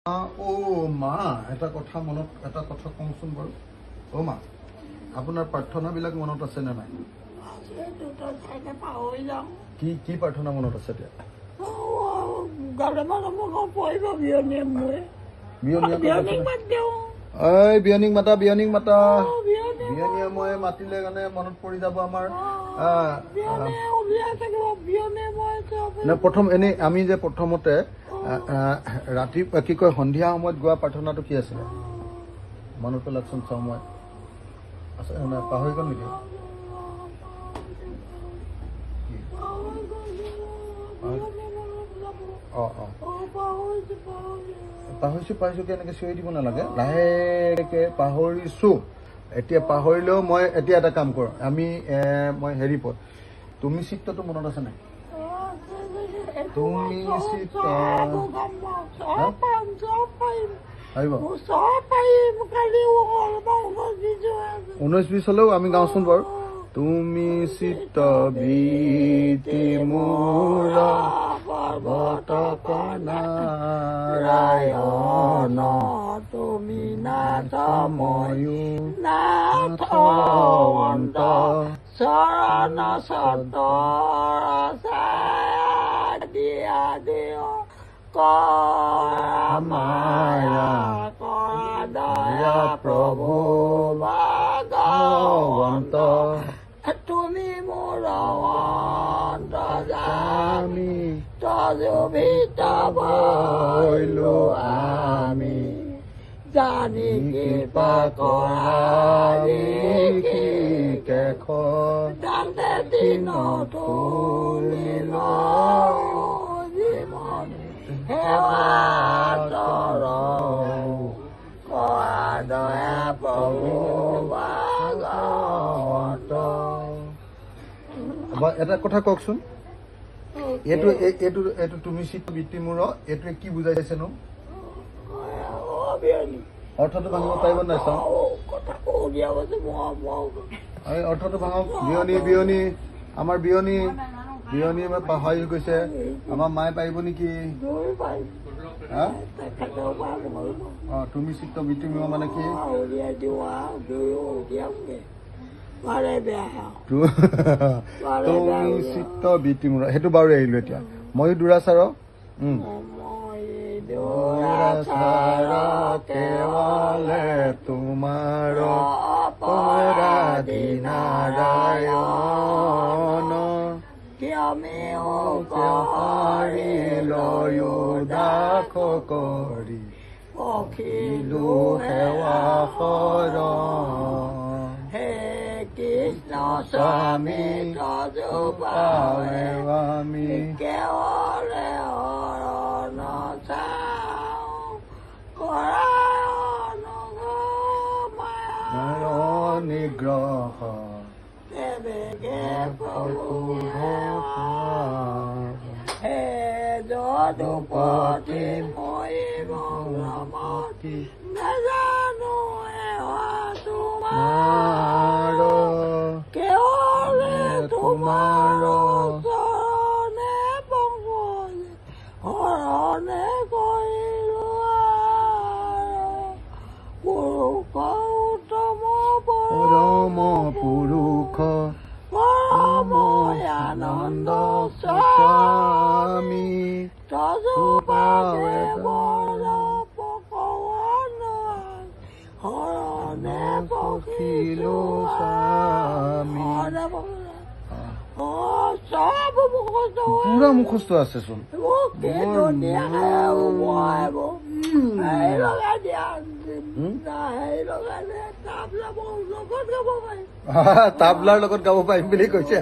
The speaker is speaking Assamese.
ও মা এটা কথা মনত এটা কথা কওঁচোন বাৰু ও মা আপোনাৰ প্ৰাৰ্থনাবিলাক মনত আছে নে নাই কি কি প্ৰাৰ্থনা মনত আছে এতিয়া বিয়নিক মাতা বিয়নিক মাতা বিয়নীয়ে মই মাতিলে কাৰণে মনত পৰি যাব আমাৰ প্ৰথম এনেই আমি যে প্ৰথমতে ৰাতি কি কয় সন্ধিয়া সময়ত গোৱা প্ৰাৰ্থনাটো কি আছিলে মনত পেলাকচোন চাওঁ মই আছে পাহৰি গ'ল নেকি পাহৰিছো এনেকে চিঞৰি দিব নালাগে লাহেকে পাহৰিছো এতিয়া পাহৰিলেও মই এতিয়া এটা কাম কৰোঁ আমি মই হেৰি পদ তুমি চিত্ৰটো মনত আছে নাই তুমি চিত্ৰ 19-20 হলেও আমি গাওঁচোন বাৰু তুমি চিত্ত বীতি মোৰ পৰ্বত নাৰায়ণ তুমি নাথ ময়ূ নাথ অন্ত চৰণ সতৰ দিয়া দেও মায়া দয়া প্ৰভু ভগৱন্ত তুমি মোৰ অন্তৰ্যামী তজুভিত ভৈলো আমি জানি কৃপা কৰাৰি কেশ দান্তে দিন তুলিল জীৱন সেৱাতৰ কৰা দয়া প্ৰভু ভগৱন্ত এটা কথা কওকচোন এইটো এইটো এইটো তুমি চিত্ত বৃত্তি মূৰ এইটোৱে কি বুজাইছে নো অৰ্থটো ভাঙিব পাৰিব নাই চাওঁ অৰ্থটো ভাঙক বিয়নী বিয়নী আমাৰ বিয়নী বিয়নী পাহৰি গৈছে আমাৰ মায়ে পাৰিব নেকি তুমি চিত্ত বৃত্তি মূৰ মানে কি তুমি চিত্ত বৃত্তি মূৰ সেইটো বাৰু এৰিলো এতিয়া ময়ো দুৰাচাৰ কেৱলে তোমাৰ নাৰায়ণ দাস কৰি অখিলো সেৱা হে কৃষ্ণ স্বামী আমি কেৱলে হৰণ নিগ্ৰহ হে যদুপতি মহিমতি নাজানো তোমাৰ কেৱলে তোমাৰ চৰণে পংকজে হৰণে কৰিলো পুৰুষ উত্তম পৰম পুৰুষ পৰম আনন্দ স্বামী তজুপাৱে বৰ পকৱান হৰণে পখিলো স্বামী পুৰা মুখস্থ আছে চোন তাবলাৰ লগত গাব পাৰিম বুলি কৈছে